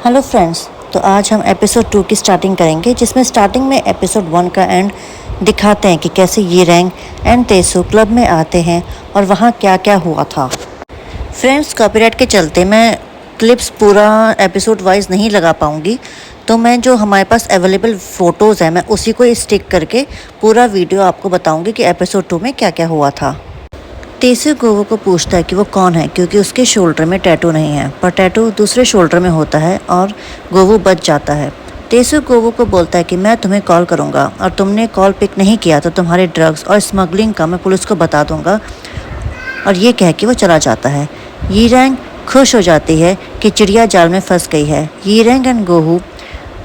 Hello friends, तो आज हम एपिसोड 2 की स्टार्टिंग करेंगे, जिसमें स्टार्टिंग में एपिसोड 1 का एंड दिखाते हैं कि कैसे ये रैंग एंड तेसु क्लब में आते हैं और वहाँ क्या क्या हुआ था। फ्रेंड्स, कॉपीराइट के चलते मैं क्लिप्स पूरा एपिसोड वाइज नहीं लगा पाऊँगी, तो मैं जो हमारे पास अवेलेबल फ़ोटोज़ हैं मैं उसी को स्टिक करके पूरा वीडियो आपको बताऊँगी कि एपिसोड 2 में क्या क्या हुआ था। तेसु गोवो को पूछता है कि वो कौन है, क्योंकि उसके शोल्डर में टैटू नहीं है, पर टैटू दूसरे शोल्डर में होता है और गोवो बच जाता है। तेसु गोवो को बोलता है कि मैं तुम्हें कॉल करूंगा और तुमने कॉल पिक नहीं किया तो तुम्हारे ड्रग्स और स्मगलिंग का मैं पुलिस को बता दूंगा, और ये कह के वो चला जाता है। यीरैंग खुश हो जाती है कि चिड़िया जाल में फंस गई है। यीरैंग एंड गोहू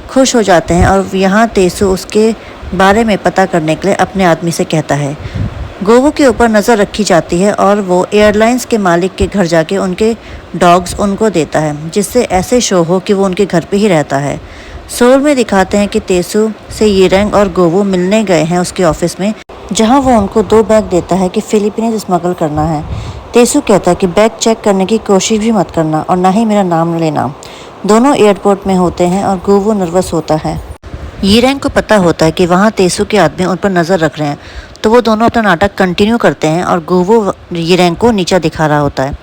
खुश हो जाते हैं और यहाँ तेसु उसके बारे में पता करने के लिए अपने आदमी से कहता है। गोवो के ऊपर नज़र रखी जाती है और वो एयरलाइंस के मालिक के घर जाके उनके डॉग्स उनको देता है, जिससे ऐसे शो हो कि वो उनके घर पे ही रहता है। सोल में दिखाते हैं कि तेसु से यीरैंग और गोवो मिलने गए हैं उसके ऑफिस में, जहां वो उनको 2 बैग देता है कि फिलीपींस स्मगल करना है। तेसु कहता है कि बैग चेक करने की कोशिश भी मत करना और ना ही मेरा नाम लेना। दोनों एयरपोर्ट में होते हैं और गोवो नर्वस होता है। यीरैंग को पता होता है कि वहाँ तेसु के आदमी उन पर नज़र रख रहे हैं, तो वो दोनों अपना नाटक कंटिन्यू करते हैं और गोवो यीरैंग को नीचा दिखा रहा होता है।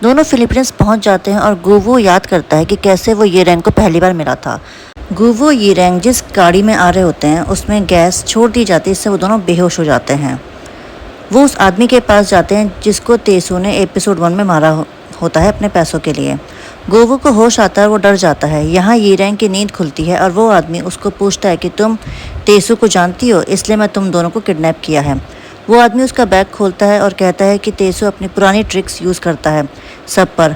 दोनों फिलीपींस पहुँच जाते हैं और गोवो याद करता है कि कैसे वो यीरैंग को पहली बार मिला था। गोवो यीरैंग जिस गाड़ी में आ रहे होते हैं उसमें गैस छोड़ दी जाती है, इससे वो दोनों बेहोश हो जाते हैं। वो उस आदमी के पास जाते हैं जिसको तेसु ने एपिसोड 1 में मारा होता है अपने पैसों के लिए। गोवो को होश आता है और वो डर जाता है। यहाँ यीरैंग की नींद खुलती है और वो आदमी उसको पूछता है कि तुम तेसु को जानती हो, इसलिए मैं तुम दोनों को किडनैप किया है। वो आदमी उसका बैग खोलता है और कहता है कि तेसु अपनी पुरानी ट्रिक्स यूज़ करता है सब पर,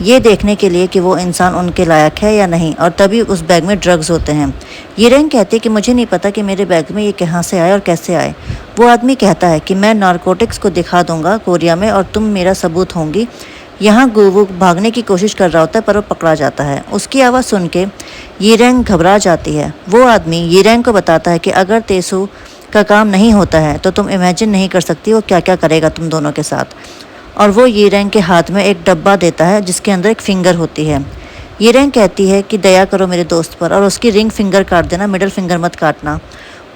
ये देखने के लिए कि वो इंसान उनके लायक है या नहीं, और तभी उस बैग में ड्रग्स होते हैं। यीरैंग कहती है कि मुझे नहीं पता कि मेरे बैग में ये कहाँ से आए और कैसे आए। वो आदमी कहता है कि मैं नारकोटिक्स को दिखा दूंगा कोरिया में और तुम मेरा सबूत होंगी। यहाँ गोवो भागने की कोशिश कर रहा होता है पर वो पकड़ा जाता है। उसकी आवाज़ सुन के यीरैंग घबरा जाती है। वो आदमी यीरैंग को बताता है कि अगर तेसु का काम नहीं होता है तो तुम इमेजिन नहीं कर सकती वो क्या क्या करेगा तुम दोनों के साथ। और वो यीरैंग के हाथ में एक डब्बा देता है जिसके अंदर एक फिंगर होती है। यीरैंग कहती है कि दया करो मेरे दोस्त पर और उसकी रिंग फिंगर काट देना, मिडल फिंगर मत काटना।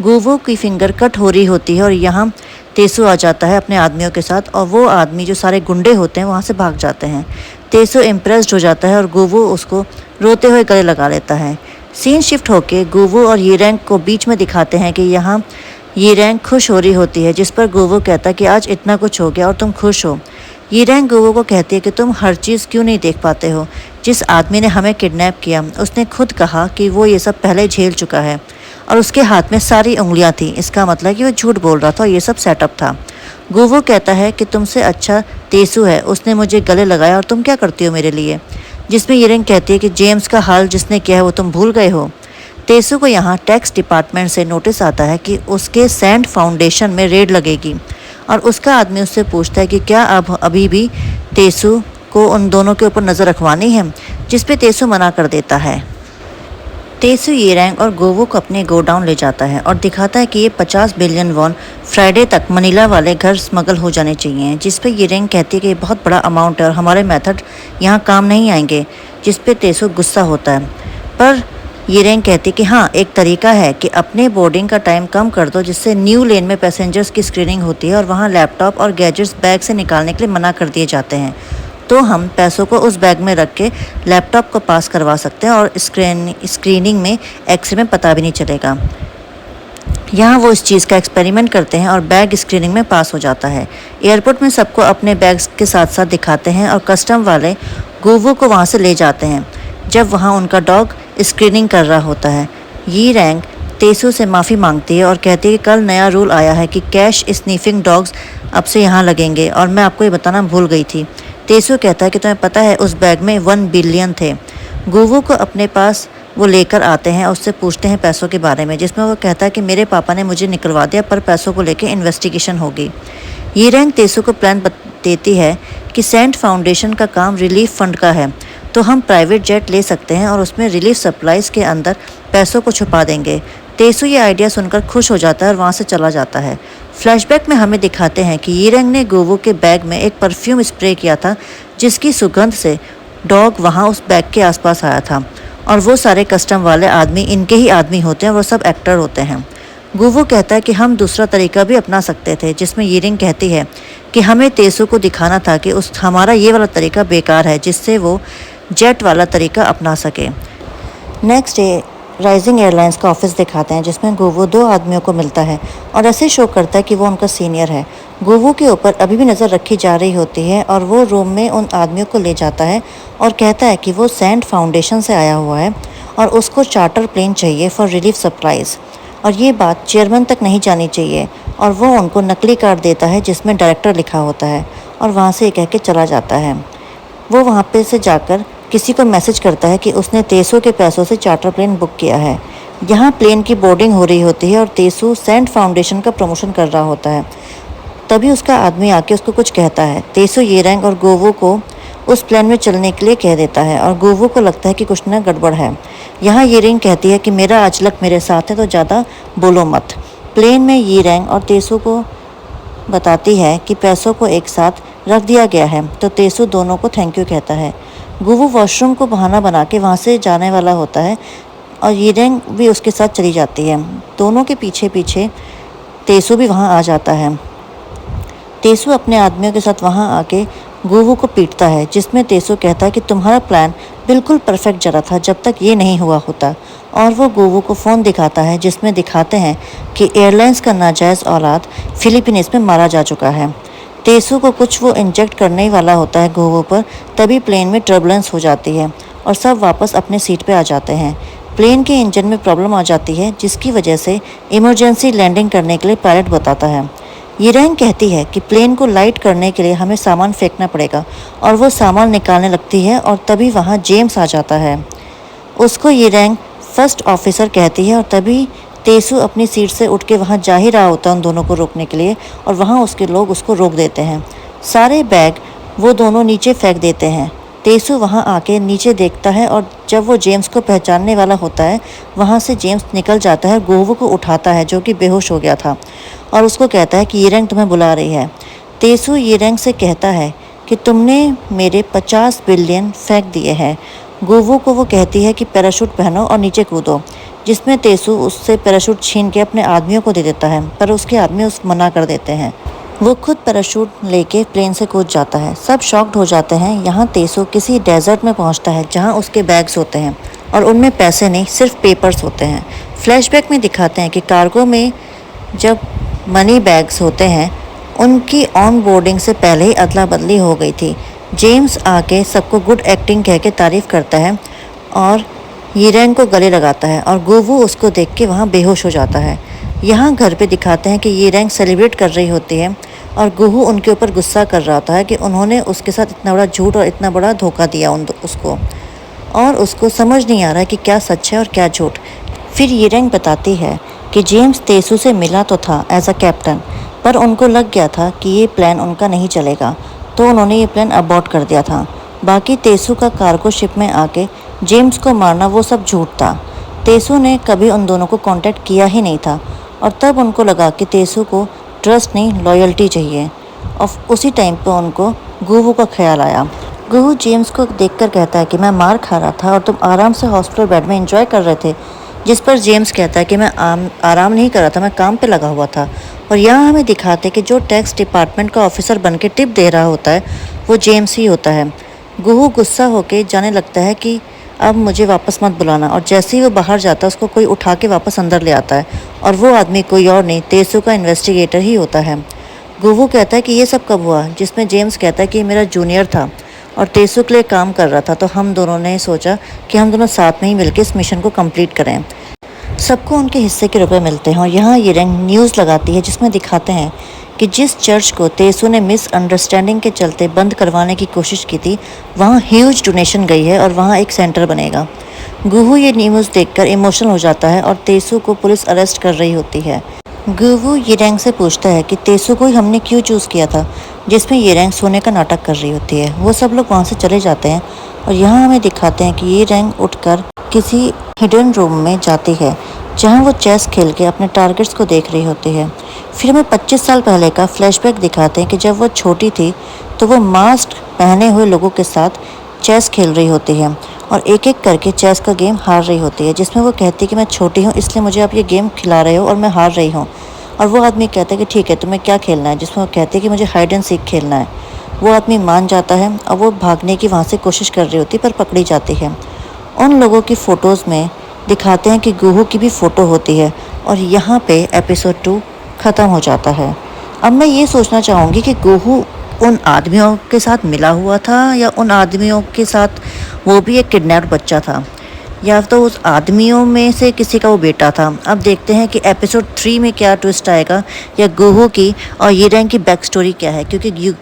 गोवो की फिंगर कट हो रही होती है और यहाँ तेसु आ जाता है अपने आदमियों के साथ, और वो आदमी जो सारे गुंडे होते हैं वहाँ से भाग जाते हैं। तेसु इम्प्रेस्ड हो जाता है और गोवो उसको रोते हुए गले लगा लेता है। सीन शिफ्ट होके गोवो और यीरैंग को बीच में दिखाते हैं कि यहाँ यीरैंग खुश हो रही होती है, जिस पर गोवो कहता है कि आज इतना कुछ हो गया और तुम खुश हो। यीरैंग गोवो को कहती है कि तुम हर चीज़ क्यों नहीं देख पाते हो। जिस आदमी ने हमें किडनैप किया उसने खुद कहा कि वो ये सब पहले झेल चुका है और उसके हाथ में सारी उंगलियां थी, इसका मतलब कि वो झूठ बोल रहा था और ये सब सेटअप था। गोवो कहता है कि तुमसे अच्छा तेसु है, उसने मुझे गले लगाया और तुम क्या करती हो मेरे लिए। जिसमें यीरैंग कहती है कि जेम्स का हाल जिसने किया है वो तुम भूल गए हो। तेसु को यहाँ टैक्स डिपार्टमेंट से नोटिस आता है कि उसके सैंड फाउंडेशन में रेड लगेगी, और उसका आदमी उससे पूछता है कि क्या अब अभी भी तेसु को उन दोनों के ऊपर नज़र रखवानी है, जिस पे तेसु मना कर देता है। तेसु यीरैंग और गोवो को अपने गोडाउन ले जाता है और दिखाता है कि ये 50 बिलियन वॉन फ्राइडे तक मनीला वाले घर स्मगल हो जाने चाहिए, जिस पे यीरैंग कहती है कि ये बहुत बड़ा अमाउंट है और हमारे मेथड यहाँ काम नहीं आएंगे, जिस पे तेसु गुस्सा होता है। पर यीरैंग कहती है कि हाँ, एक तरीका है कि अपने बोर्डिंग का टाइम कम कर दो, जिससे न्यू लेन में पैसेंजर्स की स्क्रीनिंग होती है और वहाँ लैपटॉप और गैजेट्स बैग से निकालने के लिए मना कर दिए जाते हैं, तो हम पैसों को उस बैग में रख के लैपटॉप को पास करवा सकते हैं और स्क्रीनिंग में एक्सरे में पता भी नहीं चलेगा। यहाँ वो इस चीज़ का एक्सपेरिमेंट करते हैं और बैग स्क्रीनिंग में पास हो जाता है। एयरपोर्ट में सबको अपने बैग्स के साथ साथ दिखाते हैं और कस्टम वाले गोवो को वहाँ से ले जाते हैं, जब वहाँ उनका डॉग स्क्रीनिंग कर रहा होता है। यीरैंग तेसु से माफ़ी मांगती है और कहती है कि कल नया रूल आया है कि कैश स्नीफिंग डॉग्स अब से यहाँ लगेंगे, और मैं आपको ये बताना भूल गई थी। तेसु कहता है कि तुम्हें पता है उस बैग में 1 बिलियन थे। गोवो को अपने पास वो लेकर आते हैं और उससे पूछते हैं पैसों के बारे में, जिसमें वो कहता है कि मेरे पापा ने मुझे निकलवा दिया, पर पैसों को लेकर इन्वेस्टिगेशन होगी। यीरैंग तेसु को प्लान देती है कि सेंट फाउंडेशन का काम रिलीफ फंड का है, तो हम प्राइवेट जेट ले सकते हैं और उसमें रिलीफ सप्लाईज के अंदर पैसों को छुपा देंगे। तेसु ये आइडिया सुनकर खुश हो जाता है और वहाँ से चला जाता है। फ्लैशबैक में हमें दिखाते हैं कि यीरैंग ने गोवो के बैग में एक परफ्यूम स्प्रे किया था, जिसकी सुगंध से डॉग वहाँ उस बैग के आसपास आया था और वो सारे कस्टम वाले आदमी इनके ही आदमी होते हैं, वो सब एक्टर होते हैं। गुवो कहता है कि हम दूसरा तरीका भी अपना सकते थे, जिसमें यीरिंग कहती है कि हमें तेसू को दिखाना था कि उस हमारा ये वाला तरीका बेकार है, जिससे वो जेट वाला तरीका अपना सके। नेक्स्ट डे राइजिंग एयरलाइंस का ऑफिस दिखाते हैं, जिसमें गुवो 2 आदमियों को मिलता है और ऐसे शो करता है कि वो उनका सीनियर है। गुवो के ऊपर अभी भी नज़र रखी जा रही होती है और वो रूम में उन आदमियों को ले जाता है और कहता है कि वो सैंड फाउंडेशन से आया हुआ है और उसको चार्टर प्लेन चाहिए फॉर रिलीफ सप्लाईज़। और ये बात चेयरमैन तक नहीं जानी चाहिए और वो उनको नकली कार्ड देता है जिसमें डायरेक्टर लिखा होता है और वहाँ से ये कह के चला जाता है। वो वहाँ पे से जाकर किसी को मैसेज करता है कि उसने तेसू के पैसों से चार्टर प्लेन बुक किया है। यहाँ प्लेन की बोर्डिंग हो रही होती है और तेसू सैंड फाउंडेशन का प्रमोशन कर रहा होता है। तभी उसका आदमी आके उसको कुछ कहता है। तेसू येरैंग और गुवो को उस प्लेन में चलने के लिए कह देता है और गुवो को लगता है कि कुछ ना गड़बड़ है। यहाँ येरैंग कहती है कि मेरा आज लक मेरे साथ है, तो ज़्यादा बोलो मत। प्लेन में येरैंग और तेसू को बताती है कि पैसों को एक साथ रख दिया गया है, तो तेसू दोनों को थैंक यू कहता है। गुवो वॉशरूम को बहाना बना के वहाँ से जाने वाला होता है और येरैंग भी उसके साथ चली जाती है। दोनों के पीछे पीछे तेसू भी वहाँ आ जाता है। तेसू अपने आदमियों के साथ वहाँ आके गुवो को पीटता है, जिसमें तेसू कहता है कि तुम्हारा प्लान बिल्कुल परफेक्ट जरा था जब तक ये नहीं हुआ होता। और वो गुवो को फ़ोन दिखाता है, जिसमें दिखाते हैं कि एयरलाइंस का नाजायज़ औलाद फिलीपींस में मारा जा चुका है। तेसू को कुछ वो इंजेक्ट करने ही वाला होता है गुवो पर, तभी प्लेन में टर्बुलेंस हो जाती है और सब वापस अपने सीट पे आ जाते हैं। प्लेन के इंजन में प्रॉब्लम आ जाती है, जिसकी वजह से इमरजेंसी लैंडिंग करने के लिए पायलट बताता है। येरैंग कहती है कि प्लेन को लाइट करने के लिए हमें सामान फेंकना पड़ेगा और वो सामान निकालने लगती है और तभी वहाँ जेम्स आ जाता है। उसको येरैंग फर्स्ट ऑफिसर कहती है और तभी तेसू अपनी सीट से उठ के वहाँ जा ही रहा होता है उन दोनों को रोकने के लिए और वहाँ उसके लोग उसको रोक देते हैं। सारे बैग वो दोनों नीचे फेंक देते हैं। तेसू वहाँ आके नीचे देखता है और जब वो जेम्स को पहचानने वाला होता है, वहाँ से जेम्स निकल जाता है, गुवो को उठाता है जो कि बेहोश हो गया था और उसको कहता है कि येरैंग तुम्हें बुला रही है। तेसू येरैंग से कहता है कि तुमने मेरे 50 बिलियन फेंक दिए हैं। गुवो को वो कहती है कि पैराशूट पहनो और नीचे कूदो, जिसमें तेसू उससे पैराशूट छीन के अपने आदमियों को दे देता है, पर उसके आदमी उस मना कर देते हैं। वो खुद पैराशूट लेके प्लेन से कूद जाता है। सब शॉक्ड हो जाते हैं। यहाँ तेसू किसी डेजर्ट में पहुँचता है जहाँ उसके बैग्स होते हैं और उनमें पैसे नहीं, सिर्फ पेपर्स होते हैं। फ्लैशबैक में दिखाते हैं कि कार्गो में जब मनी बैग्स होते हैं, उनकी ऑन बोर्डिंग से पहले ही अदला बदली हो गई थी। जेम्स आके सबको गुड एक्टिंग कह के तारीफ़ करता है और येरैंग को गले लगाता है और गुवो उसको देख के वहाँ बेहोश हो जाता है। यहाँ घर पे दिखाते हैं कि येरैंग सेलिब्रेट कर रही होती है और गुवो उनके ऊपर गुस्सा कर रहा होता है कि उन्होंने उसके साथ इतना बड़ा झूठ और इतना बड़ा धोखा दिया उसको, और उसको समझ नहीं आ रहा है कि क्या सच है और क्या झूठ। फिर येरैंग बताती है कि जेम्स तेसू से मिला तो था एज अ कैप्टन, पर उनको लग गया था कि ये प्लान उनका नहीं चलेगा, तो उन्होंने ये प्लान अबॉर्ट कर दिया था। बाकी तेसू का कार्गो शिप में आके जेम्स को मारना वो सब झूठ था। तेसू ने कभी उन दोनों को कांटेक्ट किया ही नहीं था और तब उनको लगा कि तेसू को ट्रस्ट नहीं लॉयल्टी चाहिए और उसी टाइम पर उनको गुवो का ख्याल आया। गुवो जेम्स को देखकर कहता है कि मैं मार खा रहा था और तुम आराम से हॉस्पिटल बेड में एंजॉय कर रहे थे, जिस पर जेम्स कहता है कि मैं आराम नहीं कर रहा था, मैं काम पे लगा हुआ था। और यहाँ हमें दिखाते कि जो टैक्स डिपार्टमेंट का ऑफिसर बन के टिप दे रहा होता है वो जेम्स ही होता है। गुवो गुस्सा होके जाने लगता है कि अब मुझे वापस मत बुलाना, और जैसे ही वो बाहर जाता है उसको कोई उठा के वापस अंदर ले आता है और वो आदमी कोई और नहीं, तेसू का इन्वेस्टिगेटर ही होता है। गुवो कहता है कि ये सब कब हुआ, जिसमें जेम्स कहता है कि मेरा जूनियर था और तेसू के लिए काम कर रहा था, तो हम दोनों ने सोचा कि हम दोनों साथ में ही मिलकर इस मिशन को कंप्लीट करें। सबको उनके हिस्से के रुपए मिलते हैं और यहाँ येरैंग न्यूज़ लगाती है, जिसमें दिखाते हैं कि जिस चर्च को तेसू ने मिसअंडरस्टैंडिंग के चलते बंद करवाने की कोशिश की थी, वहाँ ह्यूज डोनेशन गई है और वहाँ एक सेंटर बनेगा। गुवो ये न्यूज़ देखकर इमोशनल हो जाता है और तेसू को पुलिस अरेस्ट कर रही होती है। गुवो येरैंग से पूछता है कि तेसू को हमने क्यों चूज़ किया था, जिसमें येरैंग सोने का नाटक कर रही होती है। वो सब लोग वहाँ से चले जाते हैं और यहाँ हमें दिखाते हैं कि येरैंग उठकर किसी हिडन रूम में जाती है जहाँ वो चेस खेल के अपने टारगेट्स को देख रही होती है। फिर हमें 25 साल पहले का फ्लैशबैक दिखाते हैं कि जब वो छोटी थी तो वो मास्क पहने हुए लोगों के साथ चेस खेल रही होती है और एक एक करके चेस का गेम हार रही होती है, जिसमें वो कहती है कि मैं छोटी हूँ इसलिए मुझे आप ये गेम खिला रहे हो और मैं हार रही हूँ। और वो आदमी कहता है कि ठीक है तुम्हें क्या खेलना है, जिसमें वो कहती है कि मुझे हाइड एंड सीक खेलना है। वो आदमी मान जाता है और वो भागने की वहाँ से कोशिश कर रही होती पर पकड़ी जाती है। उन लोगों की फ़ोटोज़ में दिखाते हैं कि गुहू की भी फ़ोटो होती है और यहाँ पे एपिसोड 2 ख़त्म हो जाता है। अब मैं ये सोचना चाहूँगी कि गुहू उन आदमियों के साथ मिला हुआ था या उन आदमियों के साथ वो भी एक किडनैप्ड बच्चा था, या तो उस आदमियों में से किसी का वो बेटा था। अब देखते हैं कि एपिसोड 3 में क्या ट्विस्ट आएगा, या गुहू की और ये रैंक की बैक स्टोरी क्या है, क्योंकि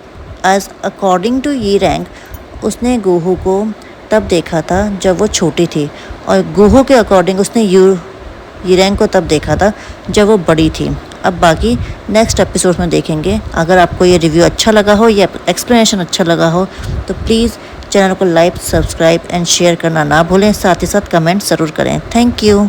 एज अकॉर्डिंग टू ये रैंक उसने गुहू को तब देखा था जब वो छोटी थी, और गुहू के अकॉर्डिंग उसने ये रैंक को तब देखा था जब वो बड़ी थी। अब बाकी नेक्स्ट एपिसोड में देखेंगे। अगर आपको ये रिव्यू अच्छा लगा हो या एक्सप्लेनेशन अच्छा लगा हो तो प्लीज़ चैनल को लाइक, सब्सक्राइब एंड शेयर करना ना भूलें। साथ ही साथ कमेंट ज़रूर करें। Thank you.